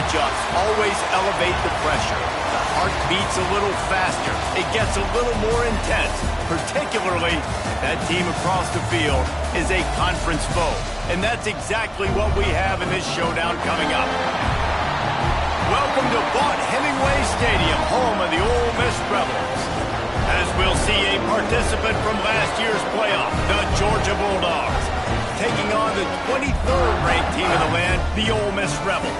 matchups always elevate the pressure. The heart beats a little faster. It gets a little more intense, particularly if that team across the field is a conference foe. And that's exactly what we have in this showdown coming up. Welcome to Vaught-Hemingway Stadium, home of the Ole Miss Rebels. As we'll see a participant from last year's playoff, the Georgia Bulldogs, taking on the 23rd ranked team in the land, the Ole Miss Rebels.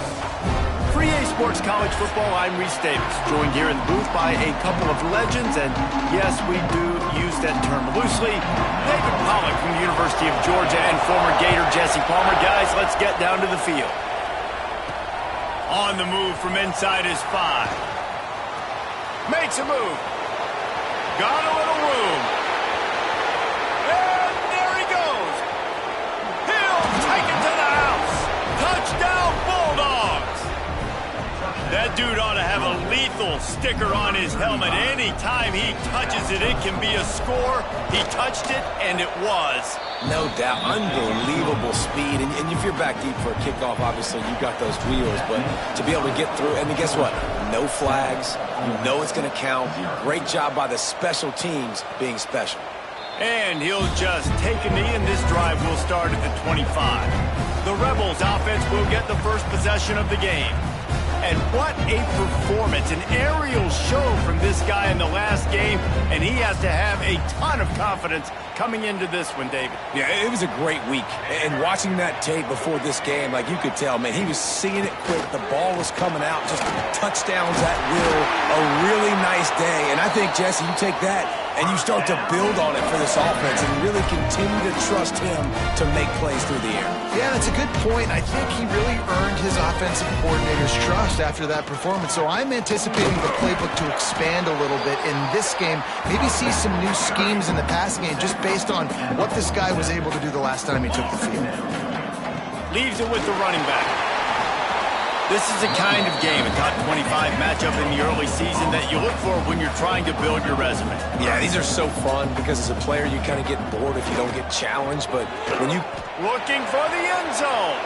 For EA Sports College Football, I'm Reese Davis, joined here in the booth by a couple of legends, and yes, we do use that term loosely. David Pollack from the University of Georgia and former Gator Jesse Palmer. Guys, let's get down to the field. On the move from inside his 5. Makes a move. Got a little room. And there he goes. He'll take it to the house. Touchdown, Bulldogs. That dude ought to have a lethal sticker on his helmet. Anytime he touches it, it can be a score. He touched it, and it was. No doubt. Unbelievable speed. And if you're back deep for a kickoff, obviously you've got those wheels. But to be able to get through, and guess what? No flags. You know it's going to count. Great job by the special teams being special. And he'll just take a knee, and this drive will start at the 25. The Rebels offense will get the first possession of the game. And what a performance, an aerial show from this guy in the last game, and he has to have a ton of confidence coming into this one, David. Yeah, it was a great week. And watching that tape before this game, like you could tell, man, he was seeing it quick. The ball was coming out, just touchdowns at will. A really nice day. And I think, Jesse, you take that and you start to build on it for this offense and really continue to trust him to make plays through the air. Yeah, that's a good point. I think he really earned his offensive coordinator's trust after that performance. So I'm anticipating the playbook to expand a little bit in this game. Maybe see some new schemes in the passing game just based on what this guy was able to do the last time he took the field. Leaves it with the running back. This is the kind of game, a top 25 matchup in the early season that you look for when you're trying to build your resume. Yeah, these are so fun because as a player you kind of get bored if you don't get challenged, but when you... Looking for the end zone.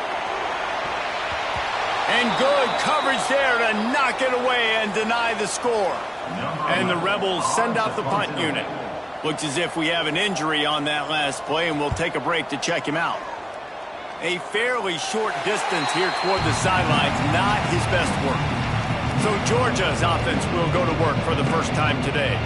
And good coverage there to knock it away and deny the score. And the Rebels send out the punt unit. Looks as if we have an injury on that last play, and we'll take a break to check him out. A fairly short distance here toward the sidelines, not his best work. So Georgia's offense will go to work for the first time today.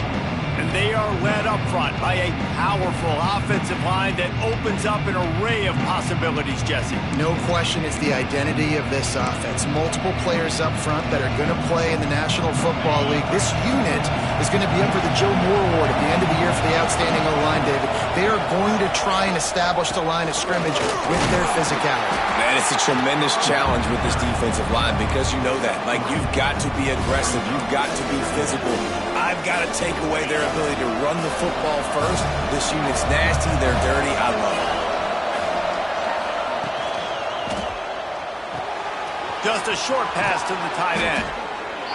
And they are led up front by a powerful offensive line that opens up an array of possibilities, Jesse. No question, it's the identity of this offense. Multiple players up front that are going to play in the National Football League. This unit is going to be up for the Joe Moore Award at the end of the year for the outstanding O-line, David. They are going to try and establish the line of scrimmage with their physicality. Man, it's a tremendous challenge with this defensive line because you know that. Like, you've got to be aggressive. You've got to be physical. I've got to take away their ability to run the football first. This unit's nasty. They're dirty. I love it. Just a short pass to the tight end.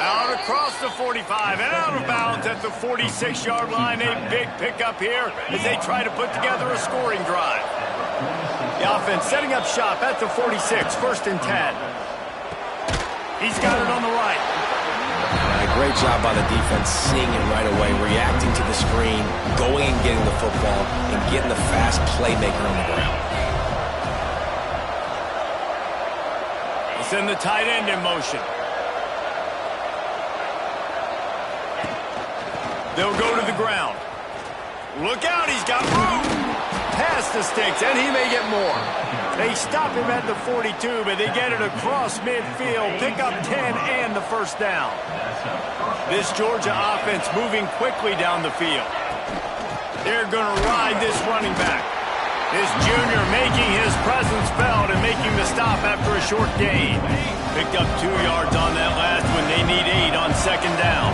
Out across the 45 and out of bounds at the 46-yard line. A big pickup here as they try to put together a scoring drive. The offense setting up shop at the 46, 1st and 10. He's got it on the right. Great job by the defense, seeing it right away, reacting to the screen, going and getting the football, and getting the fast playmaker on the ground. We'll send the tight end in motion. They'll go to the ground. Look out, he's got room. Past the sticks, and he may get more. They stop him at the 42, but they get it across midfield. Pick up 10 and the first down. This Georgia offense moving quickly down the field. They're going to ride this running back. This junior making his presence felt and making the stop after a short gain. Picked up 2 yards on that last one. They need 8 on 2nd down.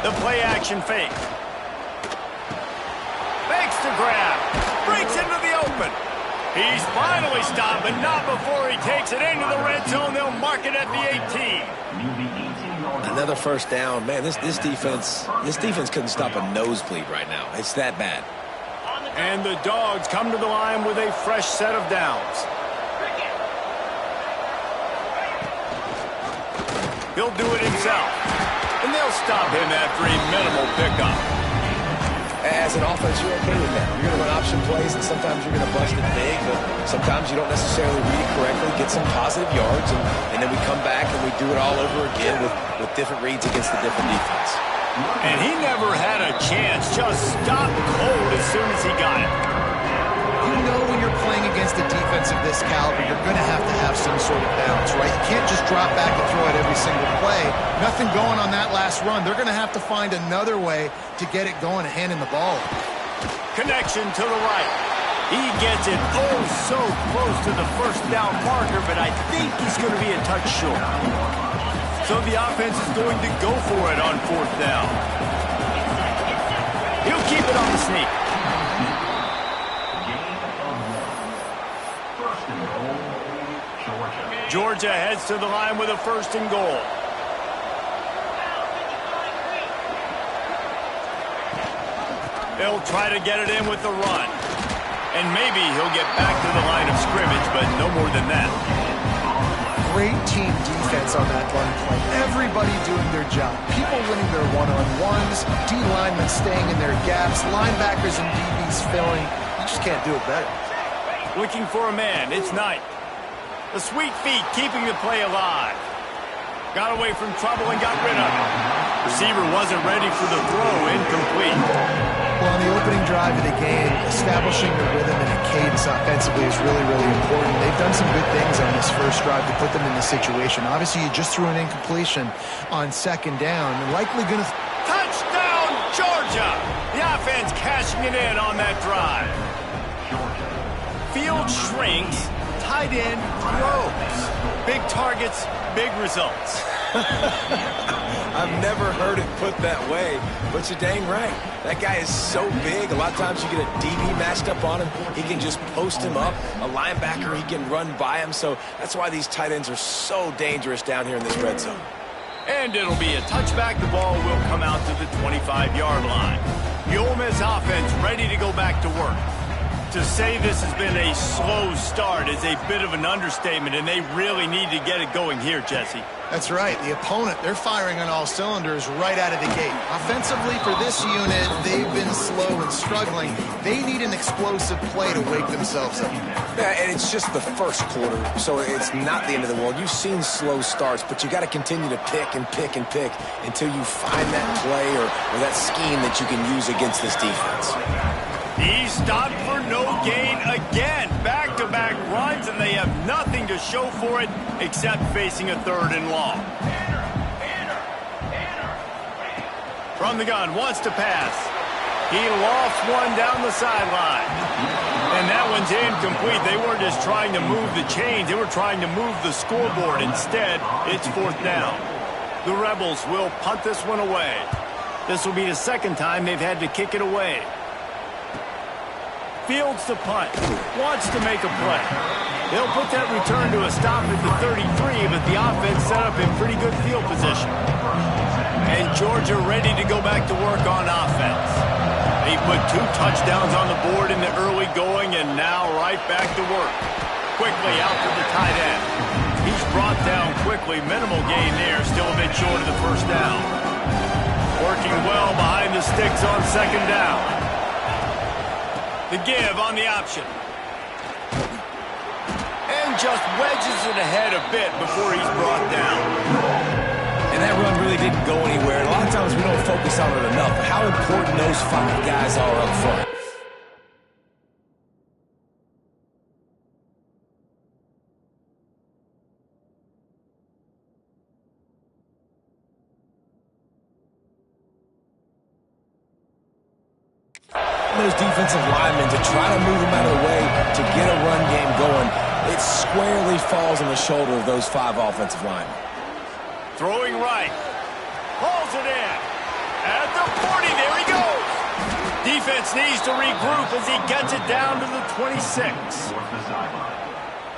The play action fake. Fakes to grab. Breaks into the open. He's finally stopped, but not before he takes it into the red zone. They'll mark it at the 18. Another first down. Man, this defense couldn't stop a nosebleed right now. It's that bad. And the Dogs come to the line with a fresh set of downs. He'll do it himself. And they'll stop him after a minimal pickup. As an offense, you're okay with that. You're going to run option plays, and sometimes you're going to bust it big, but sometimes you don't necessarily read it correctly, get some positive yards, and then we come back and we do it all over again with different reads against the different defense. And he never had a chance, just stopped cold as soon as he got it. You know when you're playing against a defense of this caliber, you're going to have some sort of balance, right? You can't just drop back and throw it every single play. Nothing going on that last run. They're going to have to find another way to get it going and handing the ball. Connection to the right. He gets it oh so close to the first down marker, but I think he's going to be a touch short. So the offense is going to go for it on 4th down. He'll keep it on the sneak. Georgia heads to the line with a 1st and goal. They'll try to get it in with the run. And maybe he'll get back to the line of scrimmage, but no more than that. Great team defense on that run play. Everybody doing their job. People winning their one-on-ones, D-linemen staying in their gaps, linebackers and DBs filling. You just can't do it better. Looking for a man. It's Knight. The sweet feet keeping the play alive. Got away from trouble and got rid of it. Receiver wasn't ready for the throw. Incomplete. Well, on the opening drive of the game, establishing the rhythm and a cadence offensively is really, really important. They've done some good things on this first drive to put them in this situation. Obviously, you just threw an incompletion on 2nd down. Likely going to... Touchdown, Georgia! The offense cashing it in on that drive. Field shrinks. Tight end grows. Big targets, big results. I've never heard it put that way, but you're dang right. That guy is so big. A lot of times you get a DB matched up on him. He can just post him up. A linebacker, he can run by him. So that's why these tight ends are so dangerous down here in this red zone. And it'll be a touchback. The ball will come out to the 25-yard line. The Ole Miss offense ready to go back to work. To say this has been a slow start is a bit of an understatement, and they really need to get it going here, Jesse. That's right. The opponent, they're firing on all cylinders right out of the gate. Offensively, for this unit, they've been slow and struggling. They need an explosive play to wake themselves up. Yeah, and it's just the first quarter, so it's not the end of the world. You've seen slow starts, but you got to continue to pick and pick and pick until you find that play or that scheme that you can use against this defense. He stopped for no gain again. Back-to-back runs, and they have nothing to show for it except facing a 3rd and long. From the gun, wants to pass. He lofts one down the sideline. And that one's incomplete. They weren't just trying to move the chains. They were trying to move the scoreboard. Instead, it's 4th down. The Rebels will punt this one away. This will be the 2nd time they've had to kick it away. Fields the punt. Wants to make a play. They'll put that return to a stop at the 33, but the offense set up in pretty good field position. And Georgia ready to go back to work on offense. They put 2 touchdowns on the board in the early going, and now right back to work. Quickly out to the tight end. He's brought down quickly. Minimal gain there. Still a bit short of the 1st down. Working well behind the sticks on 2nd down. The give on the option. And just wedges it ahead a bit before he's brought down. And that run really didn't go anywhere. And a lot of times we don't focus on it enough. How important those 5 guys are up front. Those defensive linemen to try to move them out of the way to get a run game going, it squarely falls on the shoulder of those 5 offensive linemen. Throwing right. Hauls it in. At the 40, there he goes. Defense needs to regroup as he gets it down to the 26.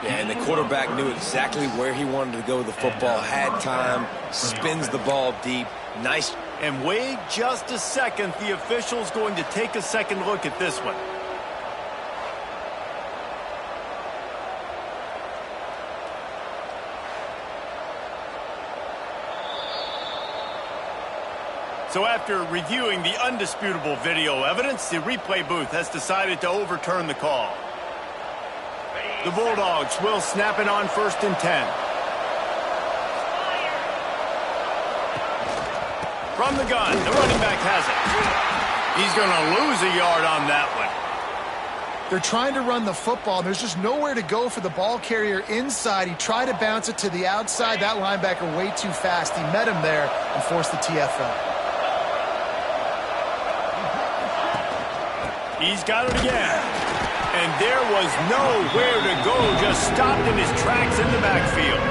Yeah, and the quarterback knew exactly where he wanted to go with the football, had time, spins the ball deep. Nice. And wait just a second. The official's going to take a second look at this one. So after reviewing the undisputable video evidence, the replay booth has decided to overturn the call. The Bulldogs will snap it on 1st and 10. From the gun, the running back has it. He's going to lose a yard on that one. They're trying to run the football. There's just nowhere to go for the ball carrier inside. He tried to bounce it to the outside. That linebacker way too fast. He met him there and forced the TFL. He's got it again. And there was nowhere to go. Just stopped in his tracks in the backfield.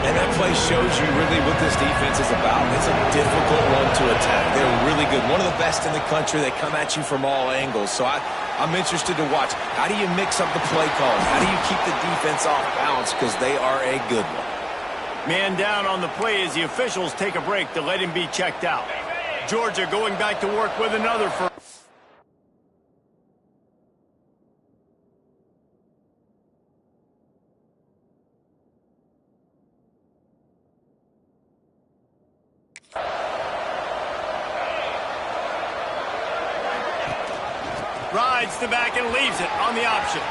And that play shows you really what this defense is about. It's a difficult run to attack. They're really good. One of the best in the country. They come at you from all angles. So I'm interested to watch. How do you mix up the play calls? How do you keep the defense off balance? Because they are a good one. Man down on the play as the officials take a break to let him be checked out. Georgia going back to work with another first. Rides the back and leaves it on the option.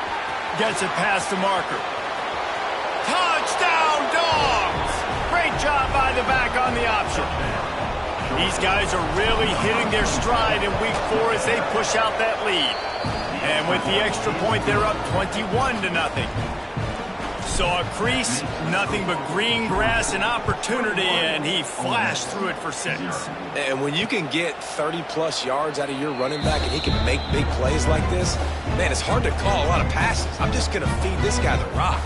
Gets it past the marker. Touchdown, Dogs! Great job by the back on the option. These guys are really hitting their stride in week 4 as they push out that lead. And with the extra point, they're up 21-0. Saw a crease, nothing but green grass and opportunity, and he flashed through it for 6. And when you can get 30-plus yards out of your running back and he can make big plays like this, man, it's hard to call a lot of passes. I'm just going to feed this guy the rock.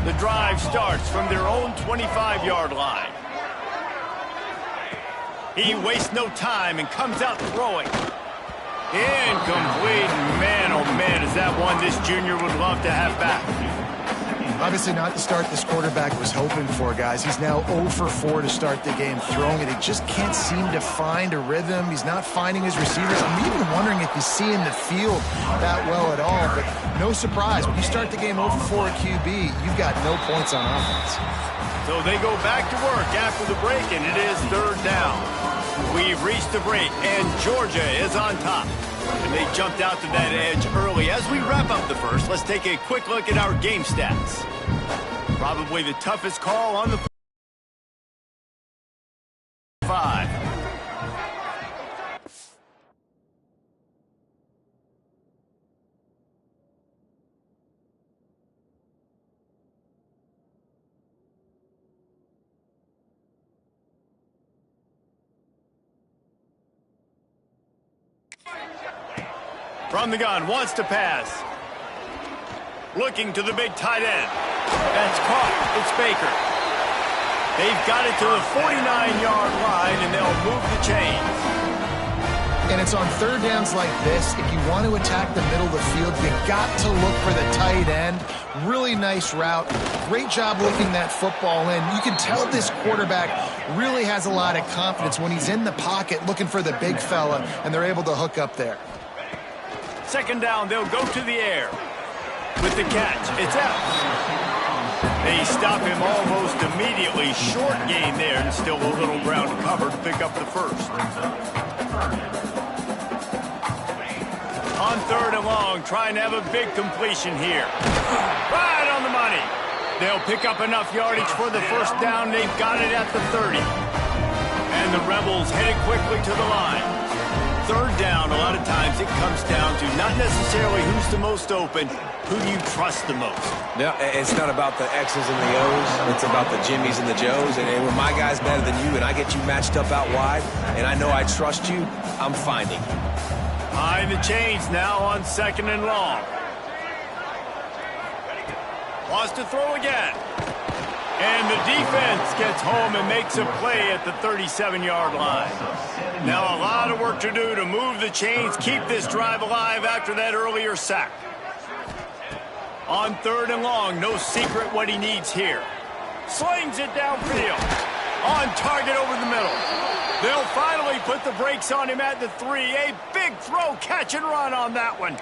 The drive starts from their own 25-yard line. He wastes no time and comes out throwing. Incomplete. Man, oh man, is that one this junior would love to have back. Obviously not the start this quarterback was hoping for, guys. He's now 0 for 4 to start the game throwing it. He just can't seem to find a rhythm. He's not finding his receivers. I'm even wondering if he's seeing the field that well at all. But no surprise, when you start the game 0 for 4 at QB, you've got no points on offense. So they go back to work after the break, and it is 3rd down. We've reached the break, and Georgia is on top. And they jumped out to that edge early. As we wrap up the first, let's take a quick look at our game stats. Probably the toughest call on the 5. From the gun, wants to pass. Looking to the big tight end. That's caught. It's Baker. They've got it to the 49-yard line, and they'll move the chains. And it's on 3rd downs like this. If you want to attack the middle of the field, you got to look for the tight end. Really nice route. Great job looking that football in. You can tell this quarterback really has a lot of confidence when he's in the pocket looking for the big fella, and they're able to hook up there. 2nd down, they'll go to the air. With the catch, it's out. They stop him almost immediately. Short gain there, and still a little ground covered to pick up the first. On 3rd and long, trying to have a big completion here. Right on the money. They'll pick up enough yardage for the first down. They've got it at the 30. And the Rebels headed quickly to the line. 3rd down, a lot of times it comes down to not necessarily who's the most open, who do you trust the most? No, it's not about the X's and the O's. It's about the Jimmys and the Joes. And when my guy's better than you and I get you matched up out wide and I know I trust you, I'm finding you. Behind the chains now on 2nd and long. Wants to throw again. And the defense gets home and makes a play at the 37-yard line. Now a lot of work to do to move the chains, keep this drive alive after that earlier sack. On 3rd and long, no secret what he needs here. Slings it downfield. On target over the middle. They'll finally put the brakes on him at the 3. A big throw, catch and run on that one.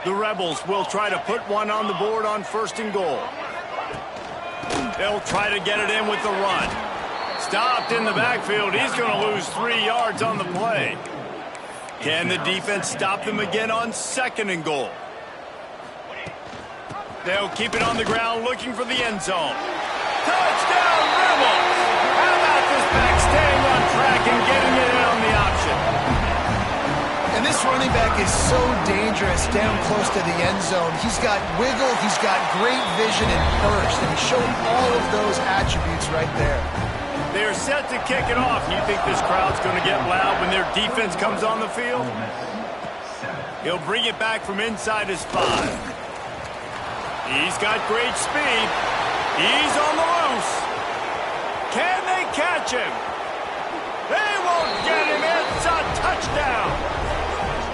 The Rebels will try to put one on the board on 1st and goal. They'll try to get it in with the run. Stopped in the backfield. He's going to lose 3 yards on the play. Can the defense stop them again on 2nd and goal? They'll keep it on the ground looking for the end zone. Touchdown, Rebels! How about this back staying on track and getting it in on the option? And this running back is so dangerous down close to the end zone. He's got wiggle, he's got great vision and burst, and he's showing all of those attributes right there. They're set to kick it off. You think this crowd's going to get loud when their defense comes on the field? He'll bring it back from inside his 5. He's got great speed. He's on the loose. Can they catch him? They won't get him. It's a touchdown.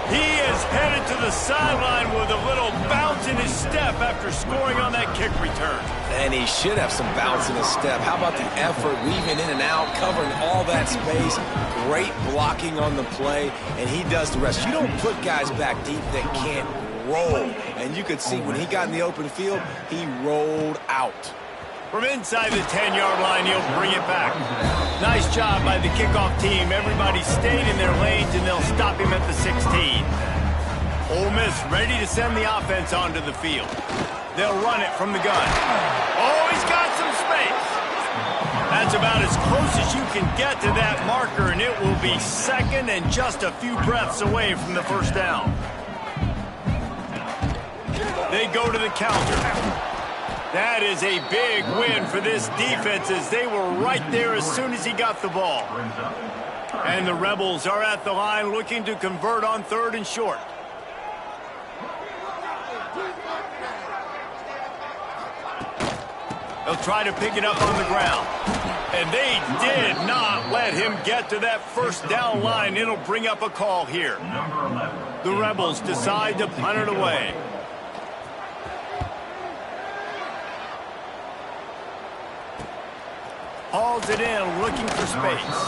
He is headed to the sideline with a little bounce in his step after scoring on that kick return. And he should have some bounce in his step. How about the effort, weaving in and out, covering all that space, great blocking on the play, and he does the rest. You don't put guys back deep that can't roll. And you could see when he got in the open field, he rolled out. From inside the 10-yard line, he'll bring it back. Nice job by the kickoff team. Everybody stayed in their lanes, and they'll stop him at the 16. Ole Miss ready to send the offense onto the field. They'll run it from the gun. Oh, he's got some space. That's about as close as you can get to that marker, and it will be 2nd and just a few breaths away from the 1st down. They go to the counter. That is a big win for this defense as they were right there as soon as he got the ball. And the Rebels are at the line looking to convert on 3rd and short. They'll try to pick it up on the ground. And they did not let him get to that 1st down line. It'll bring up a call here. The Rebels decide to punt it away. Hauls it in, looking for space.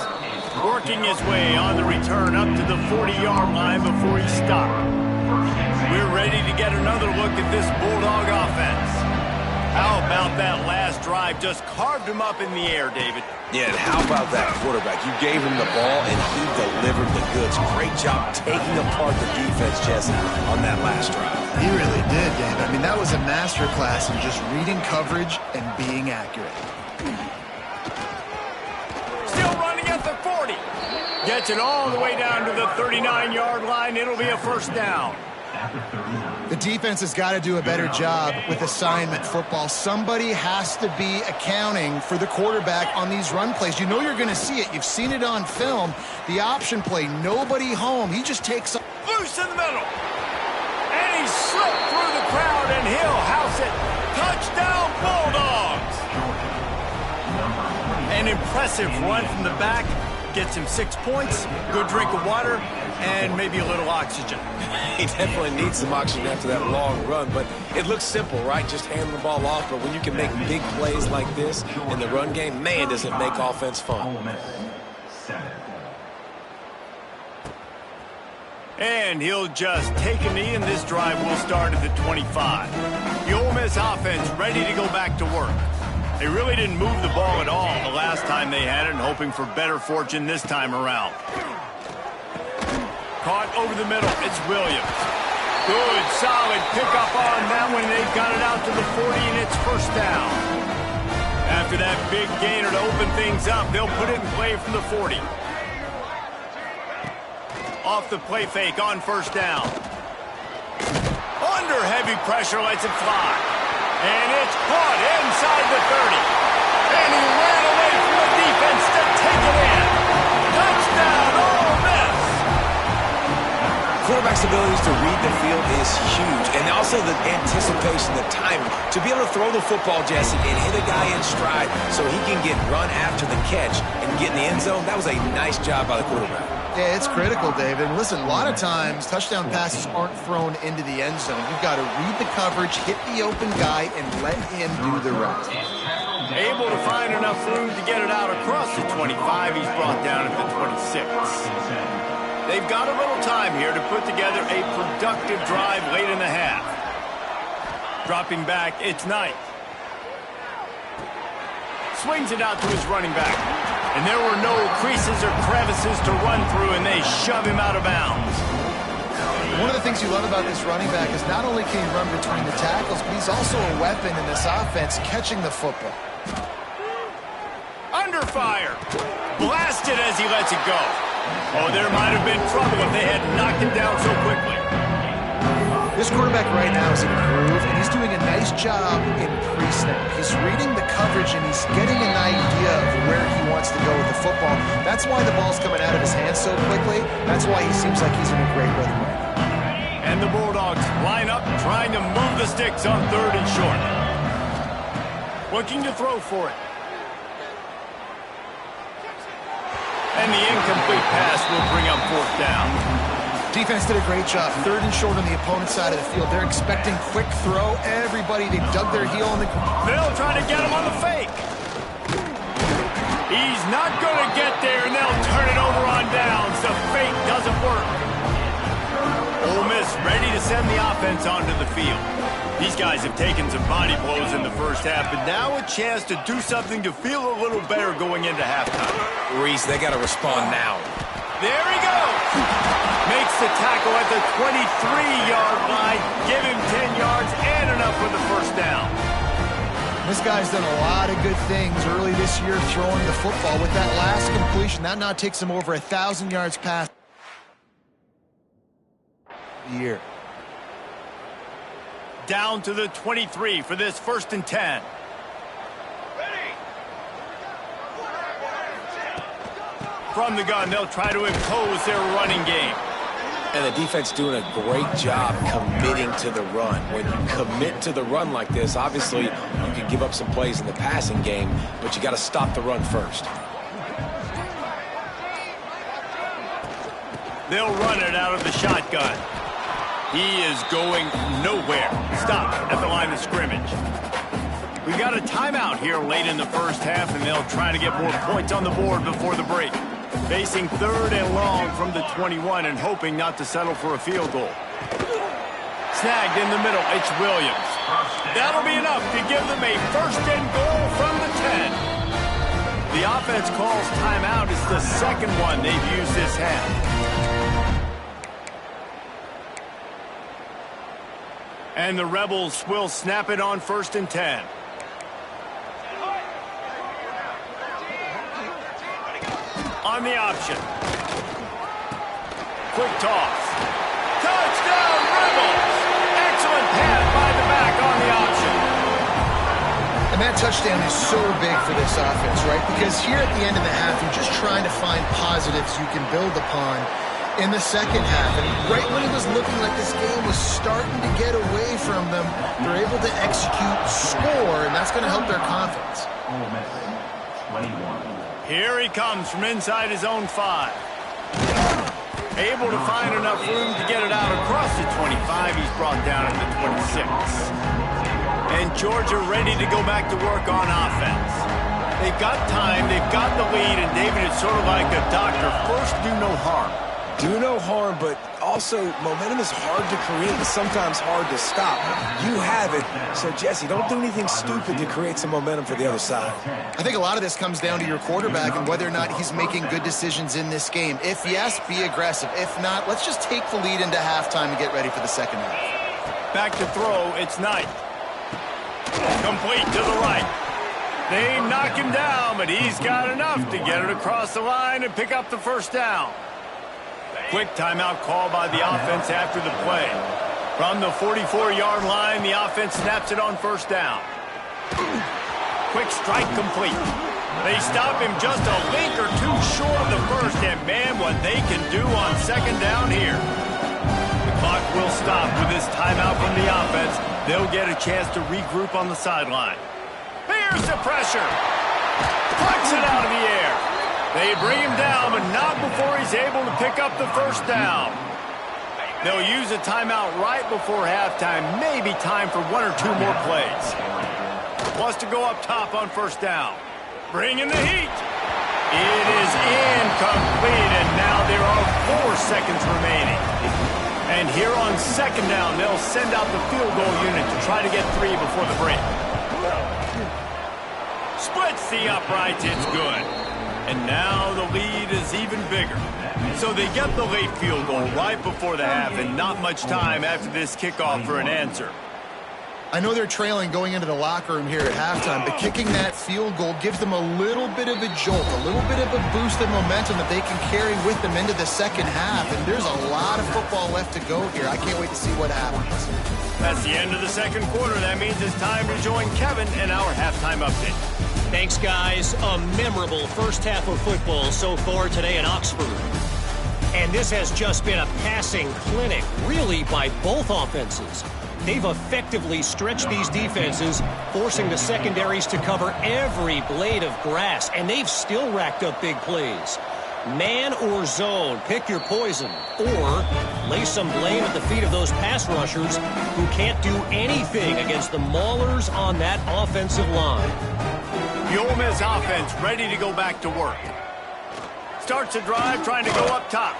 Working his way on the return up to the 40-yard line before he stopped. We're ready to get another look at this Bulldog offense. How about that last drive? Just carved him up in the air, David. Yeah, and how about that quarterback? You gave him the ball, and he delivered the goods. Great job taking apart the defense, Jesse, on that last drive. He really did, Dave. I mean, that was a masterclass in just reading coverage and being accurate. Still running at the 40. Gets it all the way down to the 39-yard line. It'll be a 1st down. The defense has got to do a better job with assignment football. Somebody has to be accounting for the quarterback on these run plays. You know you're going to see it. You've seen it on film. The option play, nobody home. He just takes up. Loose in the middle. And he slipped through the crowd, and he'll house it. Touchdown, Bulldogs. An impressive run from the back. Gets him 6 points, good drink of water, and maybe a little oxygen. He definitely needs some oxygen after that long run, but it looks simple, right? Just hand the ball off, but when you can make big plays like this in the run game, man, does it make offense fun. And he'll just take a knee, and this drive will start at the 25. The Ole Miss offense ready to go back to work. They really didn't move the ball at all the last time they had it, and hoping for better fortune this time around. Caught over the middle. It's Williams. Good, solid pickup on that one. They've got it out to the 40, and it's 1st down. After that big gainer to open things up, they'll put it in play from the 40. Off the play fake on 1st down. Under heavy pressure, lets it fly. And it's caught inside the 30. And he ran away from the defense to take it in. Touchdown, Ole Miss. Quarterback's abilities to read the field is huge. And also the anticipation, the timing. To be able to throw the football, Jesse, and hit a guy in stride so he can get run after the catch and get in the end zone, that was a nice job by the quarterback. Yeah, it's critical, David. And listen, a lot of times touchdown passes aren't thrown into the end zone. You've got to read the coverage, hit the open guy, and let him do the rest. Able to find enough room to get it out across the 25. He's brought down at the 26. They've got a little time here to put together a productive drive late in the half. Dropping back, it's Knight. Swings it out to his running back. And there were no creases or crevices to run through, and they shove him out of bounds. One of the things you love about this running back is not only can he run between the tackles, but he's also a weapon in this offense catching the football. Under fire. Blasted as he lets it go. Oh, there might have been trouble if they had knocked him down so quickly. This quarterback right now is in a groove, and he's doing a nice job in pre-snap. He's reading the coverage, and he's getting an idea of where he wants to go with the football. That's why the ball's coming out of his hands so quickly. That's why he seems like he's in a great rhythm right now. And the Bulldogs line up, trying to move the sticks on 3rd and short. Looking to throw for it. And the incomplete pass will bring up 4th down. Defense did a great job. 3rd and short on the opponent's side of the field. They're expecting quick throw. Everybody, they dug their heel on the... They'll try to get him on the fake. He's not going to get there, and they'll turn it over on downs. The fake doesn't work. Ole Miss ready to send the offense onto the field. These guys have taken some body blows in the first half, but now a chance to do something to feel a little better going into halftime. Reese, they got to respond now. There he goes. Makes the tackle at the 23-yard line. Give him 10 yards and enough for the 1st down. This guy's done a lot of good things early this year throwing the football. With that last completion, that now takes him over 1,000 yards past the year. Down to the 23 for this 1st and 10. From the gun, they'll try to impose their running game. And the defense doing a great job committing to the run. When you commit to the run like this, obviously you can give up some plays in the passing game, but you got to stop the run first. They'll run it out of the shotgun. He is going nowhere. Stop at the line of scrimmage. We've got a timeout here late in the first half, and they'll try to get more points on the board before the break. Facing 3rd and long from the 21 and hoping not to settle for a field goal. Snagged in the middle, it's Williams. That'll be enough to give them a 1st and goal from the 10. The offense calls timeout. It's the 2nd one they've used this half. And the Rebels will snap it on 1st and 10. On the option. Quick toss. Touchdown, Rebels! Excellent pass by the back on the option. And that touchdown is so big for this offense, right? Because here at the end of the half, you're just trying to find positives you can build upon in the second half. And right when it was looking like this game was starting to get away from them, they're able to execute, score, and that's going to help their confidence. 21. Here he comes from inside his own 5. Able to find enough room to get it out across the 25. He's brought down at the 26. And Georgia ready to go back to work on offense. They've got time, they've got the lead, and David, it's sort of like a doctor. First, do no harm. Do no harm, but also momentum is hard to create and sometimes hard to stop. You have it, so Jesse, don't do anything stupid to create some momentum for the other side. I think a lot of this comes down to your quarterback and whether or not he's making good decisions in this game. If yes, be aggressive. If not, let's just take the lead into halftime and get ready for the second half. Back to throw, it's Knight. Complete to the right. They knock him down, but he's got enough to get it across the line and pick up the 1st down. Quick timeout call by the offense after the play. From the 44-yard line, the offense snaps it on 1st down. Quick strike complete. They stop him just a link or two short of the 1st, and man, what they can do on 2nd down here. The clock will stop with this timeout from the offense. They'll get a chance to regroup on the sideline. Here's the pressure. Plucks it out of the air. They bring him down, but not before he's able to pick up the 1st down. They'll use a timeout right before halftime. Maybe time for 1 or 2 more plays. Wants to go up top on 1st down. Bring in the heat. It is incomplete, and now there are 4 seconds remaining. And here on 2nd down, they'll send out the field goal unit to try to get 3 before the break. Splits the uprights. It's good. And now the lead is even bigger. So they get the late field goal right before the half, and not much time after this kickoff for an answer. I know they're trailing going into the locker room here at halftime, but kicking that field goal gives them a little bit of a jolt, a little bit of a boost of momentum that they can carry with them into the second half. And there's a lot of football left to go here. I can't wait to see what happens. That's the end of the second quarter. That means it's time to join Kevin in our halftime update. Thanks, guys. A memorable first half of football so far today in Oxford. And this has just been a passing clinic, really, by both offenses. They've effectively stretched these defenses, forcing the secondaries to cover every blade of grass, and they've still racked up big plays. Man or zone, pick your poison, or lay some blame at the feet of those pass rushers who can't do anything against the maulers on that offensive line. The Ole Miss offense ready to go back to work. Starts a drive trying to go up top.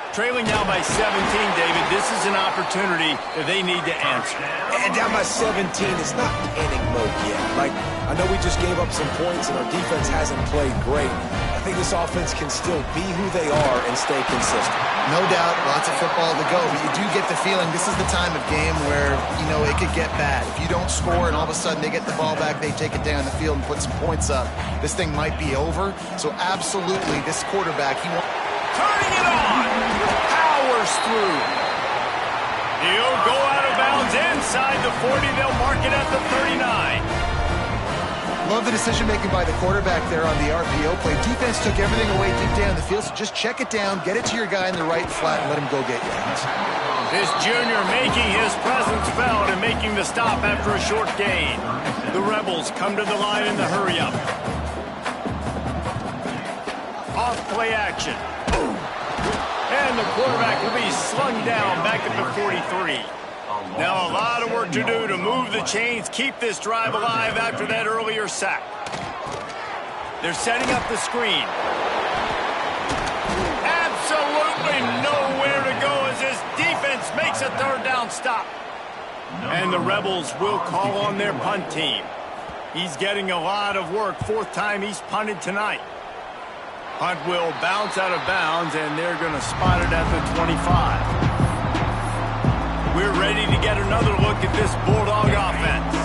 Trailing now by 17, David. This is an opportunity that they need to answer. And down by 17, it's not panic mode yet. Like, I know we just gave up some points and our defense hasn't played great. I think this offense can still be who they are and stay consistent. No doubt, lots of football to go, but you do get the feeling this is the time of game where, you know, it could get bad. If you don't score and all of a sudden they get the ball back, they take it down the field and put some points up, this thing might be over. So absolutely, this quarterback, he wants... Turning it on! Powers through. He'll go out of bounds inside the 40. They'll mark it at the 39. Love the decision-making by the quarterback there on the RPO play. Defense took everything away deep down the field, so just check it down, get it to your guy in the right flat, and let him go get yards. This junior making his presence felt and making the stop after a short gain. The Rebels come to the line in the hurry-up. Off play action. And the quarterback will be slung down back at the 43. Now a lot of work to do to move the chains, keep this drive alive after that earlier sack. They're setting up the screen. Absolutely nowhere to go as this defense makes a third down stop. And the Rebels will call on their punt team. He's getting a lot of work. Fourth time he's punted tonight. Punt will bounce out of bounds, and they're going to spot it at the 25. We're ready to get another look at this Bulldog offense.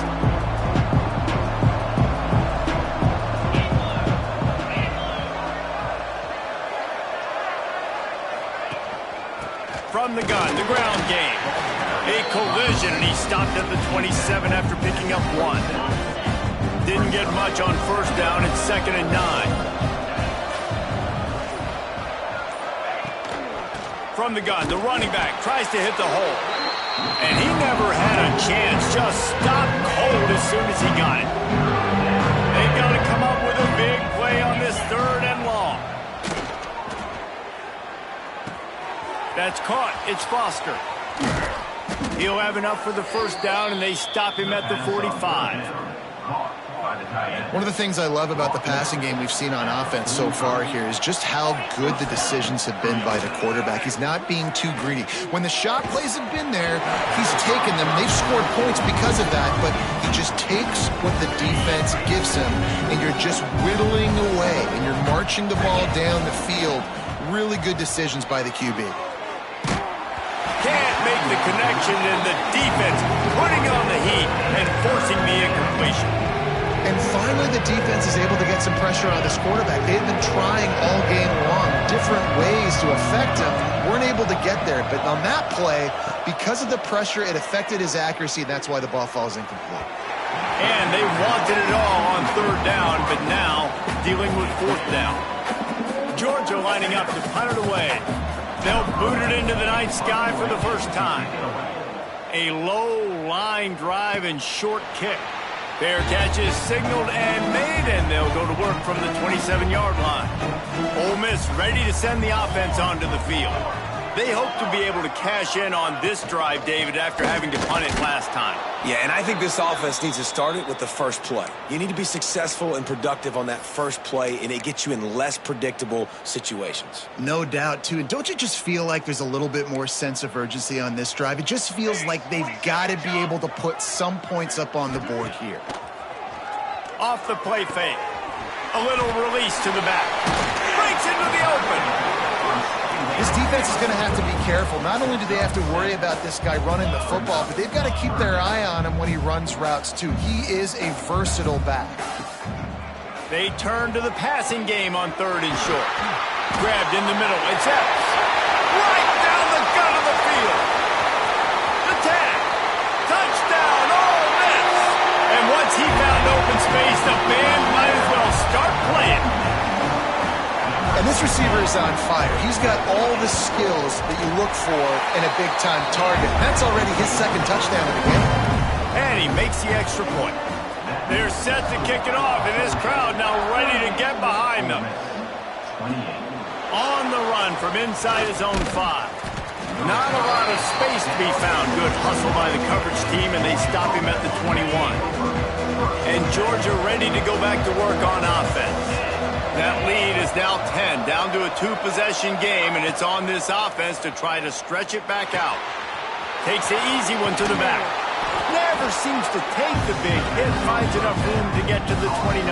From the gun, the ground game. A collision, and he stopped at the 27 after picking up one. Didn't get much on first down. It's 2nd and 9. From the gun, the running back tries to hit the hole. And he never had a chance. Just stopped cold as soon as he got it. They've got to come up with a big play on this 3rd and long. That's caught. It's Foster. He'll have enough for the first down, and they stop him at the 45. One of the things I love about the passing game we've seen on offense so far here is just how good the decisions have been by the quarterback. He's not being too greedy. When the shot plays have been there, he's taken them. They've scored points because of that, but he just takes what the defense gives him, and you're just whittling away, and you're marching the ball down the field. Really good decisions by the QB. Can't make the connection, and the defense putting on the heat and forcing the incompletion. And finally, the defense is able to get some pressure on this quarterback. They've been trying all game long, different ways to affect him. Weren't able to get there, but on that play, because of the pressure, it affected his accuracy, and that's why the ball falls incomplete. And they wanted it all on 3rd down, but now dealing with 4th down. Georgia lining up to punt it away. They'll boot it into the night sky for the first time. A low line drive and short kick. Fair catch is signaled and made, and they'll go to work from the 27-yard line. Ole Miss ready to send the offense onto the field. They hope to be able to cash in on this drive, David, after having to punt it last time. Yeah, and I think this offense needs to start it with the first play. You need to be successful and productive on that first play, and it gets you in less predictable situations. No doubt, too. And don't you just feel like there's a little bit more sense of urgency on this drive? It just feels like they've got to be able to put some points up on the board here. Off the play fake. A little release to the back. Breaks into the open. This defense is going to have to be careful. Not only do they have to worry about this guy running the football, but they've got to keep their eye on him when he runs routes, too. He is a versatile back. They turn to the passing game on 3rd and short. Grabbed in the middle. It's Epps. Right down the gut of the field. The tag. Touchdown. Ole Miss. And once he found open space, the band might as well start playing. And this receiver is on fire. He's got all the skills that you look for in a big-time target. That's already his 2nd touchdown of the game. And he makes the extra point. They're set to kick it off, and this crowd now ready to get behind them. On the run from inside his own 5. Not a lot of space to be found. Good hustle by the coverage team, and they stop him at the 21. And Georgia ready to go back to work on offense. That lead is now 10, down to a 2-possession game, and it's on this offense to try to stretch it back out. Takes the easy one to the back. Never seems to take the big hit, finds enough room to get to the 29.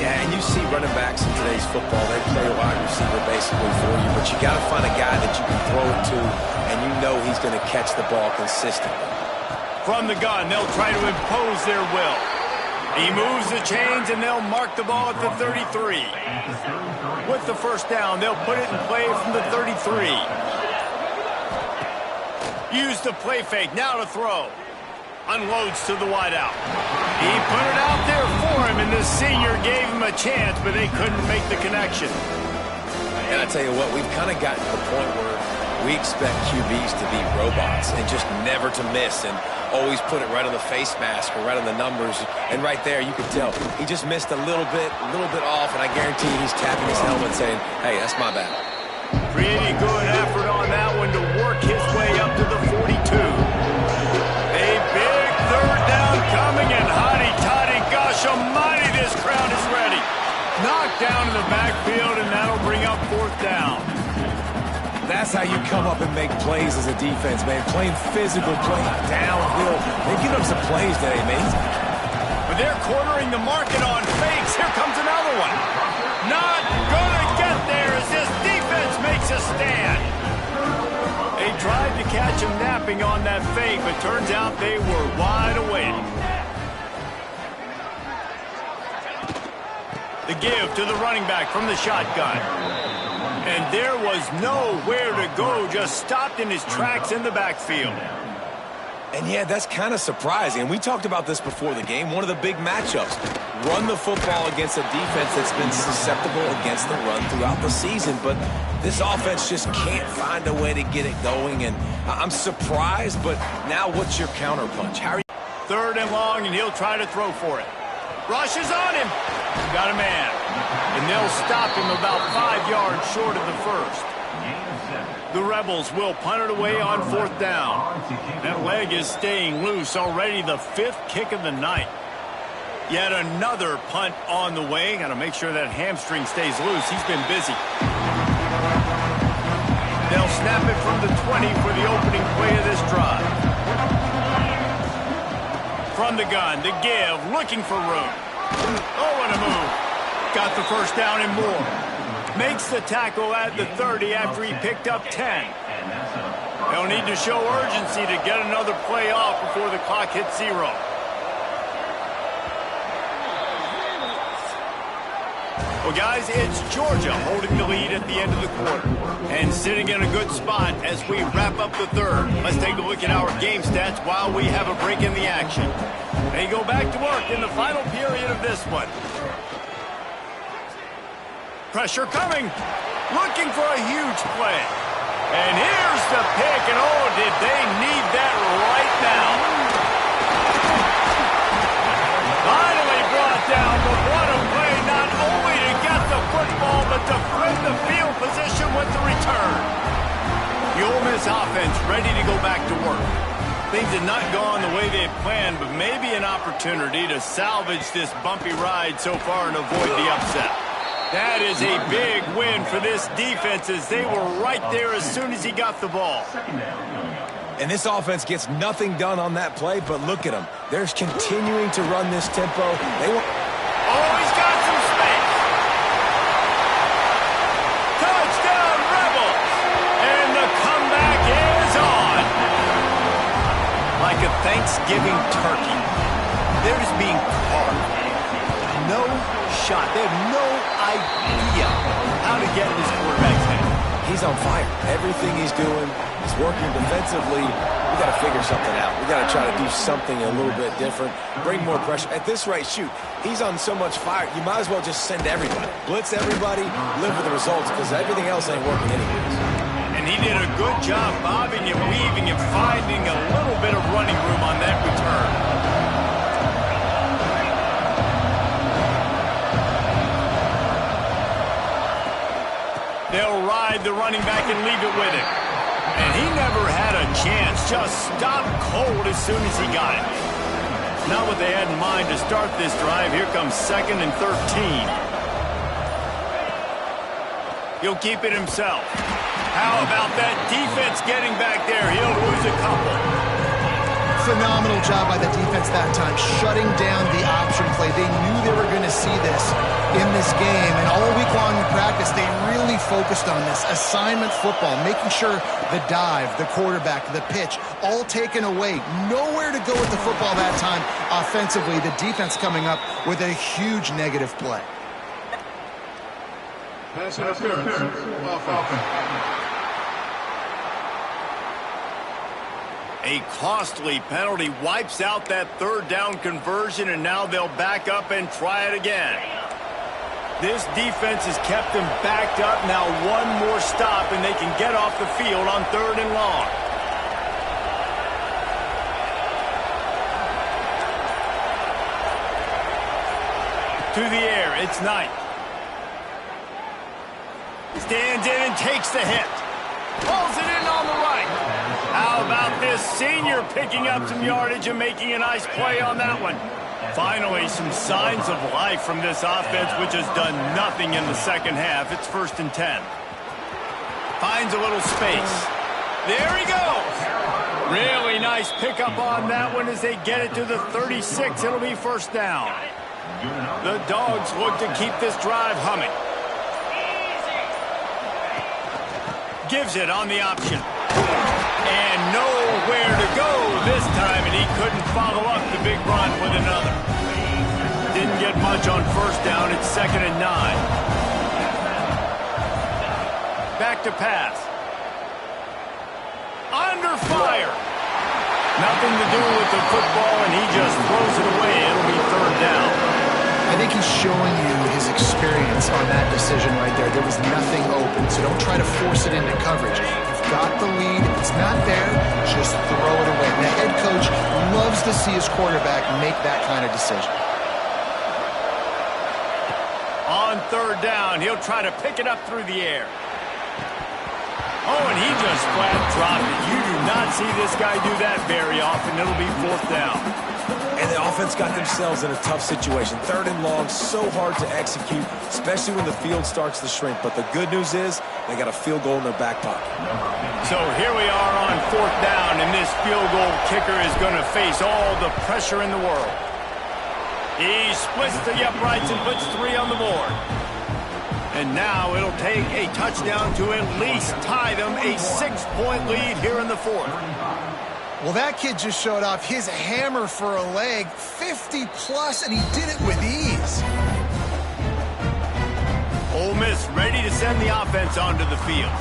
Yeah, and you see running backs in today's football, they play a wide receiver basically for you, but you got to find a guy that you can throw it to, and you know he's going to catch the ball consistently. From the gun, they'll try to impose their will. He moves the chains, and they'll mark the ball at the 33. With the 1st down, they'll put it in play from the 33. Use the play fake, now to throw. Unloads to the wideout. He put it out there for him, and the senior gave him a chance, but they couldn't make the connection. And I tell you what, we've kind of gotten to the point where we expect QBs to be robots and just never to miss and always put it right on the face mask or right on the numbers. And right there, you could tell he just missed a little bit off, and I guarantee he's tapping his helmet saying, hey, that's my bad. Pretty good effort on that one to work his way up to the 42. A big 3rd down coming, and hotty-toddy, gosh almighty, this crowd is ready. Knocked down in the backfield, and that'll bring up 4th down. That's how you come up and make plays as a defense, man. Playing physical, playing downhill. They get up some plays today, man. But they're cornering the market on fakes. Here comes another one. Not gonna get there as this defense makes a stand. They tried to catch him napping on that fake, but turns out they were wide awake. The give to the running back from the shotgun. And there was nowhere to go, just stopped in his tracks in the backfield. And yeah, that's kind of surprising. We talked about this before the game. One of the big matchups. Run the football against a defense that's been susceptible against the run throughout the season. But this offense just can't find a way to get it going. And I'm surprised, but now what's your counterpunch? How are you? 3rd and long, and he'll try to throw for it. Rushes on him. Got a man. And they'll stop him about 5 yards short of the 1st. The Rebels will punt it away on 4th down. That leg is staying loose, already the 5th kick of the night. Yet another punt on the way. Got to make sure that hamstring stays loose. He's been busy. They'll snap it from the 20 for the opening play of this drive. From the gun, the give, looking for room. Oh, what a move. Got the 1st down and more. Makes the tackle at the 30 after he picked up 10. They'll need to show urgency to get another play off before the clock hits 0. Well, guys, it's Georgia holding the lead at the end of the quarter and sitting in a good spot as we wrap up the 3rd. Let's take a look at our game stats while we have a break in the action. They go back to work in the final period of this one. Pressure coming. Looking for a huge play. And here's the pick, and oh, did they need that right now. Finally brought down, but what a play, not only to get the football, but to flip the field position with the return. The Ole Miss offense ready to go back to work. Things had not gone the way they had planned, but maybe an opportunity to salvage this bumpy ride so far and avoid the upset. That is a big win for this defense as they were right there as soon as he got the ball. And this offense gets nothing done on that play, but look at them. They're continuing to run this tempo. Oh, he's got They're just being caught. No shot. They have no idea how to get in this quarterback's head. He's on fire. Everything he's doing is working defensively. We got to figure something out. We got to try to do something a little bit different, bring more pressure. At this rate, shoot, he's on so much fire, you might as well just send everybody. Blitz everybody, live with the results, because everything else ain't working anyways. And he did a good job bobbing and weaving and finding a little bit of running room on that return. They'll ride the running back and leave it with him. And he never had a chance. Just stopped cold as soon as he got it. Not what they had in mind to start this drive. Here comes 2nd and 13. He'll keep it himself. How about that defense getting back there? He'll lose a couple. Phenomenal job by the defense that time, shutting down the option play. They knew they were going to see this in this game, and all week long in practice, they really focused on this assignment football, making sure the dive, the quarterback, the pitch, all taken away. Nowhere to go with the football that time offensively. The defense coming up with a huge negative play. Pass interference. Offense. A costly penalty wipes out that 3rd down conversion, and now they'll back up and try it again. This defense has kept them backed up. Now one more stop, and they can get off the field on 3rd and long. To the air, it's Knight. Stands in and takes the hit. Pulls it in on the right. How about this senior picking up some yardage and making a nice play on that one? Finally, some signs of life from this offense, which has done nothing in the second half. It's 1st and 10. Finds a little space. There he goes. Really nice pickup on that one as they get it to the 36. It'll be 1st down. The Dogs look to keep this drive humming. Gives it on the option. And nowhere to go this time, and he couldn't follow up the big run with another. Didn't get much on 1st down. It's 2nd and 9. Back to pass. Under fire. Nothing to do with the football, and he just throws it away. It'll be 3rd down. I think he's showing you his experience on that decision right there. There was nothing open, so don't try to force it into coverage. You've got the lead. If it's not there, just throw it away. The head coach loves to see his quarterback make that kind of decision. On 3rd down, he'll try to pick it up through the air. Oh, and he just flat dropped it. You do not see this guy do that very often. It'll be 4th down. And the offense got themselves in a tough situation. 3rd and long, so hard to execute, especially when the field starts to shrink. But the good news is they got a field goal in their back pocket. So here we are on 4th down, and this field goal kicker is going to face all the pressure in the world. He splits the uprights and puts 3 on the board. And now it'll take a touchdown to at least tie them a 6-point lead here in the 4th. Well, that kid just showed off his hammer for a leg, 50-plus, and he did it with ease. Ole Miss ready to send the offense onto the field.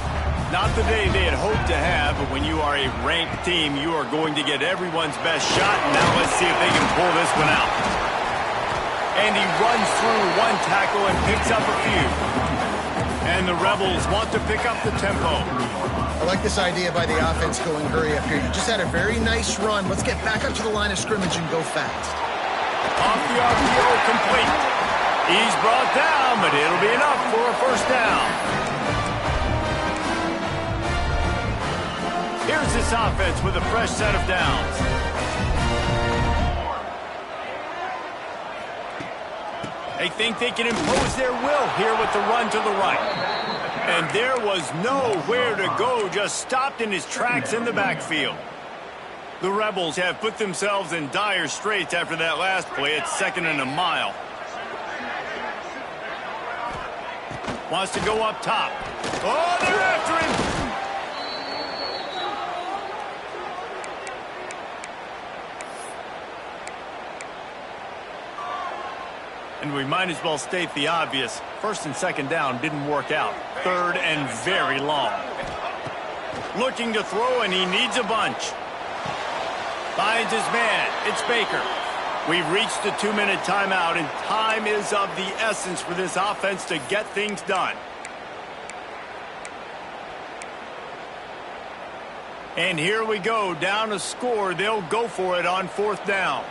Not the day they had hoped to have, but when you are a ranked team, you are going to get everyone's best shot. And now let's see if they can pull this one out. And he runs through 1 tackle and picks up a few. And the Rebels want to pick up the tempo. I like this idea by the offense going hurry up here. You just had a very nice run. Let's get back up to the line of scrimmage and go fast. Off the RPO, complete. He's brought down, but it'll be enough for a 1st down. Here's this offense with a fresh set of downs. They think they can impose their will here with the run to the right. And there was nowhere to go, just stopped in his tracks in the backfield. The Rebels have put themselves in dire straits after that last play. It's 2nd and a mile. Wants to go up top. Oh, they're after him. And we might as well state the obvious. First and second down didn't work out. Third and very long. Looking to throw, and he needs a bunch. Finds his man. It's Baker. We've reached the 2-minute timeout, and time is of the essence for this offense to get things done. And here we go. Down a score. They'll go for it on 4th down.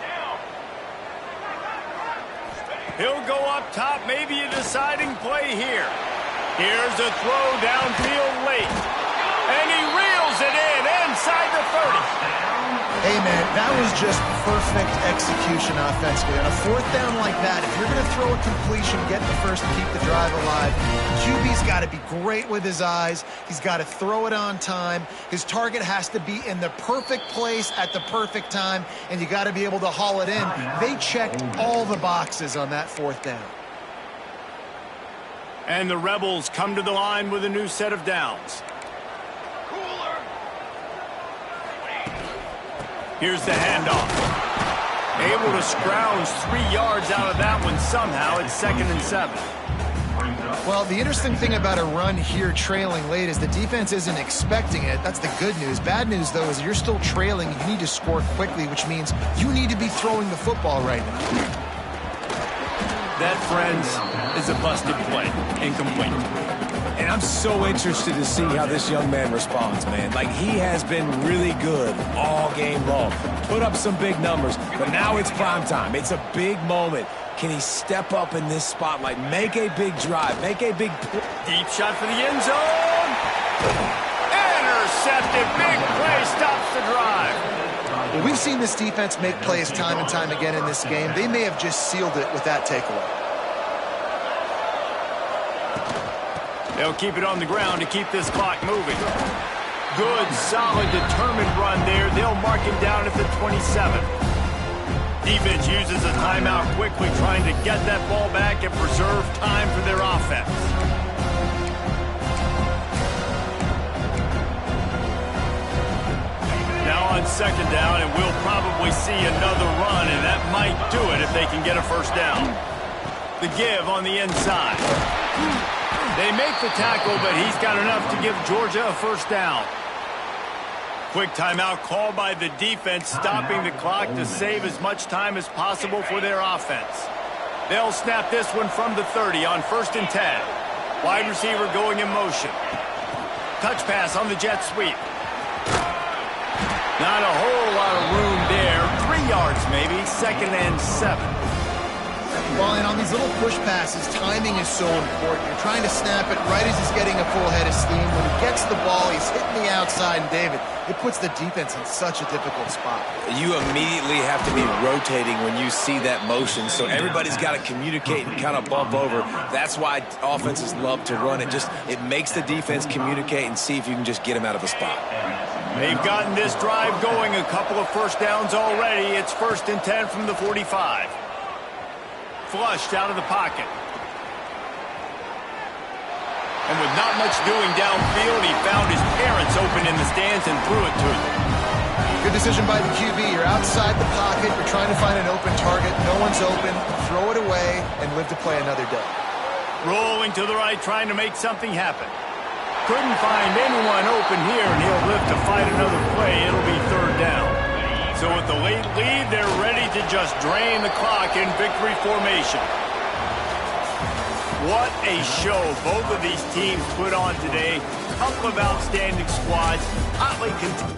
He'll go up top, maybe a deciding play here. Here's a throw downfield late. And he reels it in inside the 30. Hey, man, that was just perfect execution offensively. On a 4th down like that, if you're going to throw a completion, get the first to keep the drive alive, QB's got to be great with his eyes. He's got to throw it on time. His target has to be in the perfect place at the perfect time, and you got to be able to haul it in. They checked all the boxes on that 4th down. And the Rebels come to the line with a new set of downs. Here's the handoff. Able to scrounge 3 yards out of that one somehow. It's 2nd and 7. Well, the interesting thing about a run here trailing late is the defense isn't expecting it. That's the good news. Bad news, though, is you're still trailing. You need to score quickly, which means you need to be throwing the football right now. That, friends, is a busted play. Incomplete. And I'm so interested to see how this young man responds, man. Like, he has been really good all game long. Put up some big numbers, but now it's prime time. It's a big moment. Can he step up in this spotlight, make a big drive, make a big... Deep shot for the end zone. Intercepted. Big play stops the drive. Well, we've seen this defense make plays time and time again in this game. They may have just sealed it with that takeaway. They'll keep it on the ground to keep this clock moving. Good, solid, determined run there. They'll mark him down at the 27. Defense uses a timeout quickly, trying to get that ball back and preserve time for their offense. Now on 2nd down, and we'll probably see another run, and that might do it if they can get a first down. The give on the inside. They make the tackle, but he's got enough to give Georgia a first down. Quick timeout called by the defense, stopping the clock to save as much time as possible for their offense. They'll snap this one from the 30 on 1st and 10. Wide receiver going in motion. Touch pass on the jet sweep. Not a whole lot of room there. 3 yards maybe, 2nd and 7. Well, and on these little push passes, timing is so important. You're trying to snap it right as he's getting a full head of steam. When he gets the ball, he's hitting the outside, and David, it puts the defense in such a difficult spot. You immediately have to be rotating when you see that motion, so everybody's got to communicate and kind of bump over. That's why offenses love to run it. It makes the defense communicate and see if you can just get him out of a spot. They've gotten this drive going, a couple of first downs already. It's 1st and 10 from the 45. Flushed out of the pocket. And with not much doing downfield, he found his parents open in the stands and threw it to them. Good decision by the QB. You're outside the pocket. You're trying to find an open target. No one's open. Throw it away and live to play another day. Rolling to the right, trying to make something happen. Couldn't find anyone open here, and he'll live to fight another play. It'll be 3rd down. So with the late lead, they're ready to just drain the clock in victory formation. What a show both of these teams put on today. Couple of outstanding squads, hotly contested.